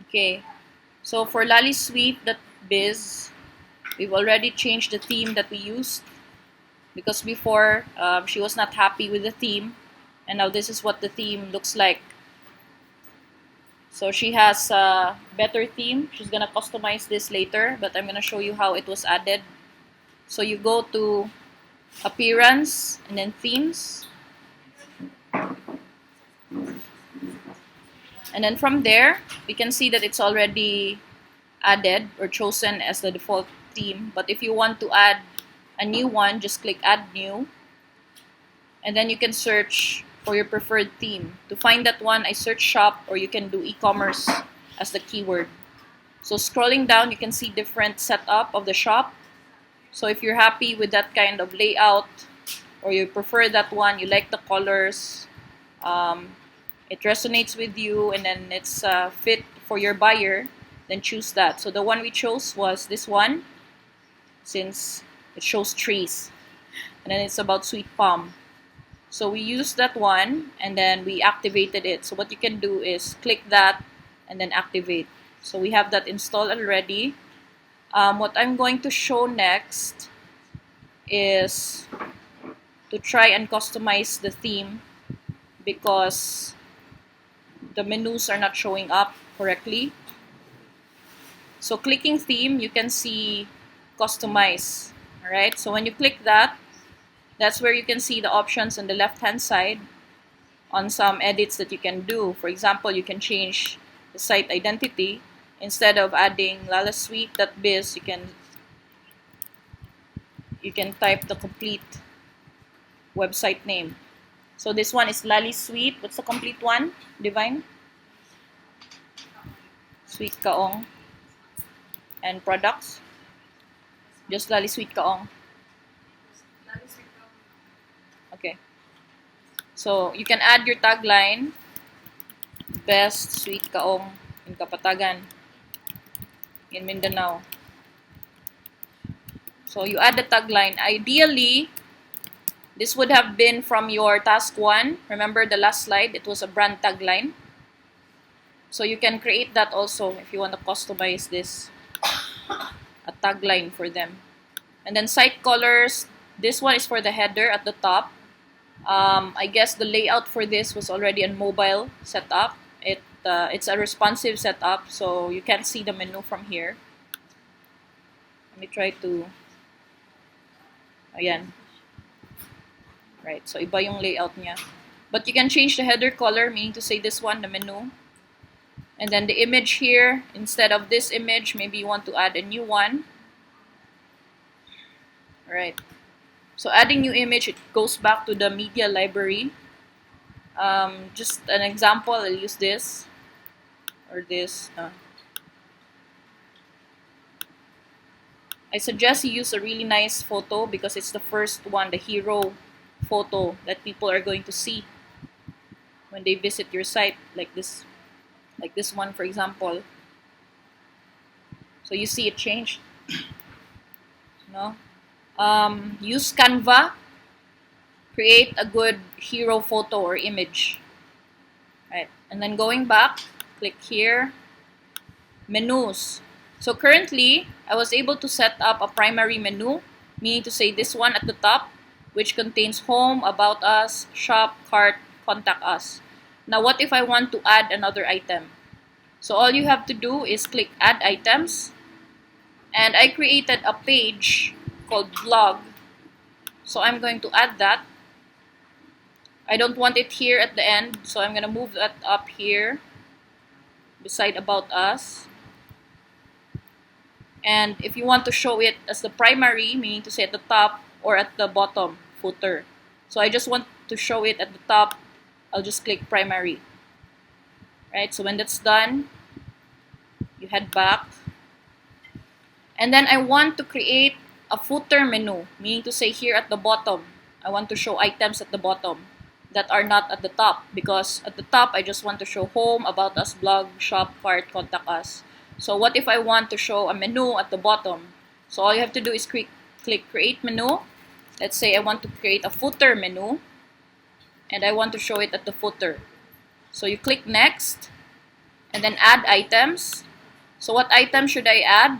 Okay, so for LaliSuite.biz, we've already changed the theme that we used because before she was not happy with the theme, and now this is what the theme looks like. So she has a better theme. She's gonna customize this later, but I'm gonna show you how it was added. So you go to Appearance and then Themes, and then from there we can see that it's already added or chosen as the default theme. But if you want to add a new one, just click Add New, and then you can search for your preferred theme. To find that one, I search shop, or you can do e-commerce as the keyword. So scrolling down, you can see different setup of the shop. So if you're happy with that kind of layout, or you prefer that one, you like the colors, it resonates with you, and then it's fit for your buyer, then choose that. So the one we chose was this one, since it shows trees, and then it's about sweet palm. So we used that one, and then we activated it. So what you can do is click that and then activate. So we have that installed already. What I'm going to show next is to try and customize the theme because the menus are not showing up correctly. So clicking theme, you can see customize. All right, so when you click that, that's where you can see the options on the left hand side on some edits that you can do. For example, you can change the site identity. Instead of adding lalasuite.biz, you can type the complete website name. So this one is LaliSuite. What's the complete one, Divine? Sweet Kaong. And products? Just LaliSuite Kaong. Okay. So you can add your tagline, Best Sweet Kaong in Kapatagan, in Mindanao. So you add the tagline. Ideally, this would have been from your task 1. Remember the last slide? It was a brand tagline. So you can create that also if you want to customize this, a tagline for them. And then site colors. This one is for the header at the top. I guess the layout for this was already on mobile setup. It's a responsive setup, so you can't see the menu from here. Let me try to... Ayan. Right, so iba yung layout niya. But you can change the header color, meaning to say this one, the menu. And then the image here, instead of this image, maybe you want to add a new one. Alright. So adding new image, it goes back to the media library. Just an example, I'll use this. Or this. I suggest you use a really nice photo because it's the first one, the hero photo that people are going to see when they visit your site, like this one, for example. So you see it changed. No? Use Canva. Create a good hero photo or image. Right, and then going back, click here, menus. So currently, I was able to set up a primary menu, meaning to say this one at the top, which contains home, about us, shop, cart, contact us. Now what if I want to add another item? So all you have to do is click add items, and I created a page called blog. So I'm going to add that. I don't want it here at the end, so I'm going to move that up here beside about us. And if you want to show it as the primary, meaning to say at the top or at the bottom, footer. So I just want to show it at the top, I'll just click primary. Right, so when that's done, you head back. And then I want to create a footer menu, meaning to say here at the bottom, I want to show items at the bottom that are not at the top, because at the top I just want to show home, about us, blog, shop, cart, contact us. So what if I want to show a menu at the bottom? So all you have to do is click create menu. Let's say I want to create a footer menu and I want to show it at the footer. So you click next, and then add items. So what item should I add?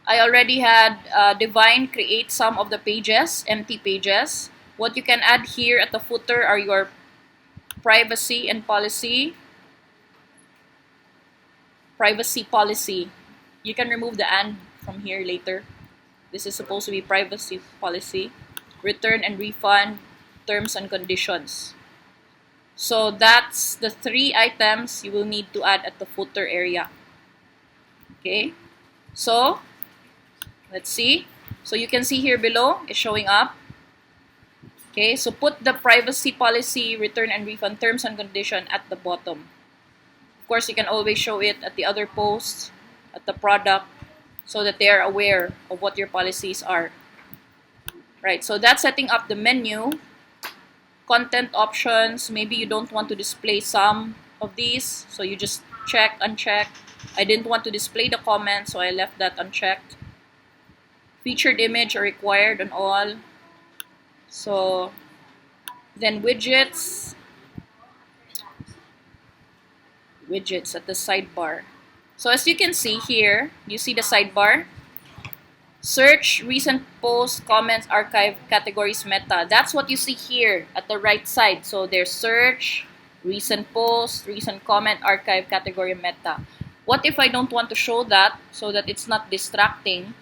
I already had Divine create some of the pages, empty pages. What you can add here at the footer are your privacy and policy. Privacy policy. You can remove the and from here later. This is supposed to be privacy policy. Return and refund, terms and conditions. So that's the 3 items you will need to add at the footer area. Okay, so let's see. So you can see here below, it's showing up. Okay, so put the privacy policy, return and refund, terms and condition at the bottom. Of course, you can always show it at the other posts, at the product, so that they are aware of what your policies are. Right, so that's setting up the menu. Content options, maybe you don't want to display some of these, so you just check, uncheck. I didn't want to display the comments, so I left that unchecked. Featured image are required on all. So then widgets at the sidebar. So as you can see here, you see the sidebar. Search, recent posts, comments, archive, categories, meta. That's what you see here at the right side. So there's search, recent post, recent comment, archive, category, meta. What if I don't want to show that so that it's not distracting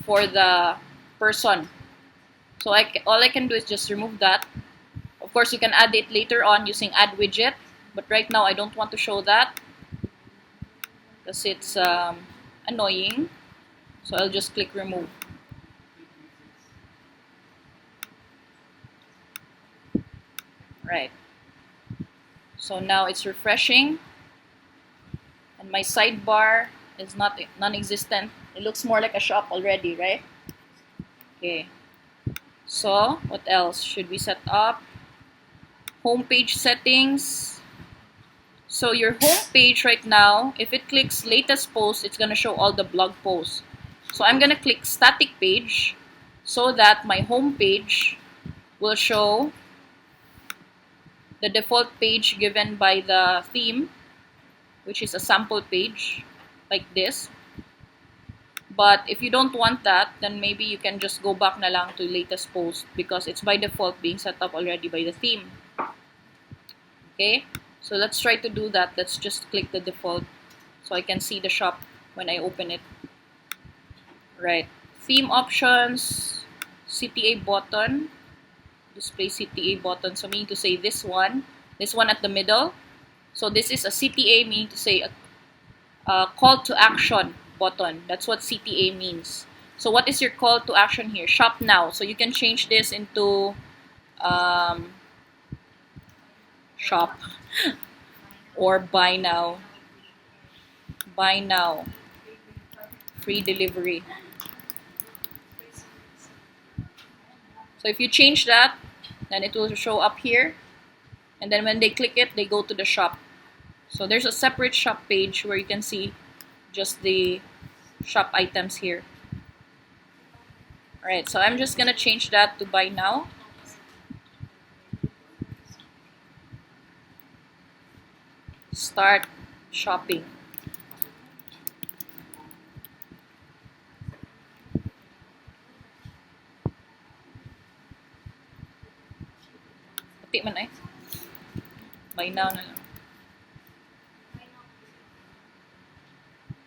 for the person? So all I can do is just remove that. Of course, you can add it later on using add widget. But right now, I don't want to show that because it's annoying. So I'll just click remove. Right. So now it's refreshing. And my sidebar is non-existent. It looks more like a shop already, right? Okay. So what else should we set up? Homepage settings. So your homepage right now, if it clicks latest post, it's going to show all the blog posts. So I'm going to click static page so that my homepage will show the default page given by the theme, which is a sample page like this. But if you don't want that, then maybe you can just go back na lang to latest post because it's by default being set up already by the theme. Okay, so let's try to do that. Let's just click the default so I can see the shop when I open it. Right, theme options, CTA button, display CTA button. So meaning to say this one at the middle. So this is a CTA, meaning to say a call to action button. That's what CTA means. So what is your call to action here? Shop now. So you can change this into shop or buy now. Buy now. Free delivery. So if you change that, then it will show up here. And then when they click it, they go to the shop. So there's a separate shop page where you can see just the shop items here. Alright, so I'm just gonna change that to buy now. Start shopping. Pati man eh. Buy now na lang.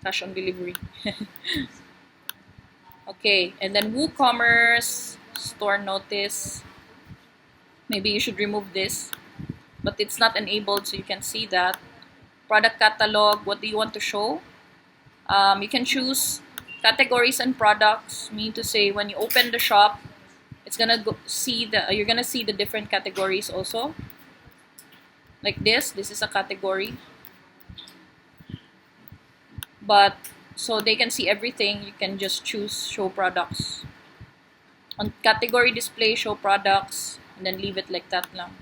Cash on delivery. Okay, and then WooCommerce, store notice. Maybe you should remove this, but it's not enabled, so you can see that. Product catalog, what do you want to show? You can choose categories and products, meaning to say when you open the shop, it's gonna you're gonna see the different categories also. Like this is a category. But so they can see everything, you can just choose show products. On category display, show products, and then leave it like that lang.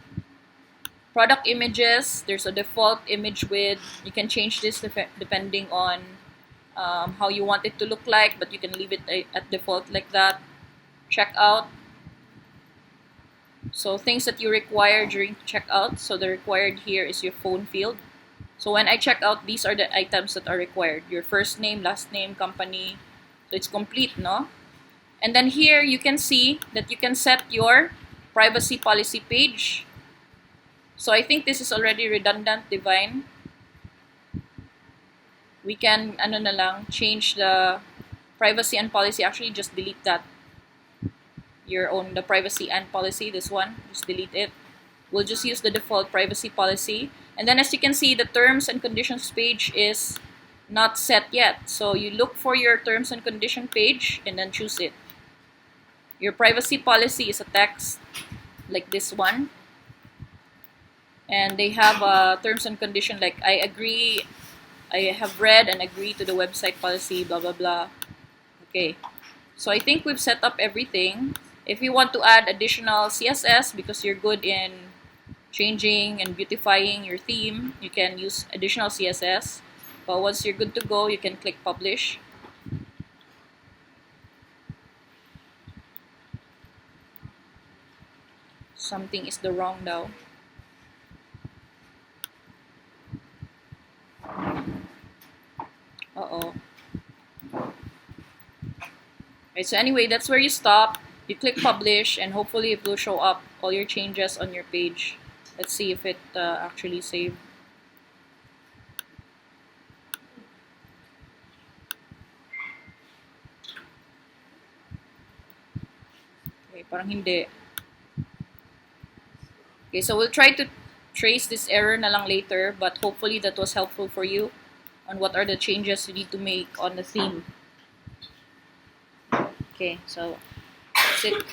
Product images, there's a default image width. You can change this depending on how you want it to look like, but you can leave it at default like that. Checkout. So things that you require during checkout. So the required here is your phone field. So when I check out, these are the items that are required. Your first name, last name, company. So it's complete, no? And then here you can see that you can set your privacy policy page. So I think this is already redundant, Divine. We can, ano na lang, change the privacy and policy. Actually, just delete that. Your own, the privacy and policy, this one, just delete it. We'll just use the default privacy policy. And then as you can see, the terms and conditions page is not set yet. So you look for your terms and condition page and then choose it. Your privacy policy is a text like this one. And they have a terms and condition like I agree, I have read and agree to the website policy, blah, blah, blah. Okay. So I think we've set up everything. If you want to add additional CSS because you're good in changing and beautifying your theme, you can use additional CSS. But once you're good to go, you can click publish. Something is the wrong now. Uh-oh. Right, so anyway, that's where you stop. You click publish and hopefully it will show up all your changes on your page. Let's see if it actually saved. Okay, parang hindi. Okay, so we'll try to trace this error na lang later, but hopefully that was helpful for you on what are the changes you need to make on the theme. Okay, so that's it.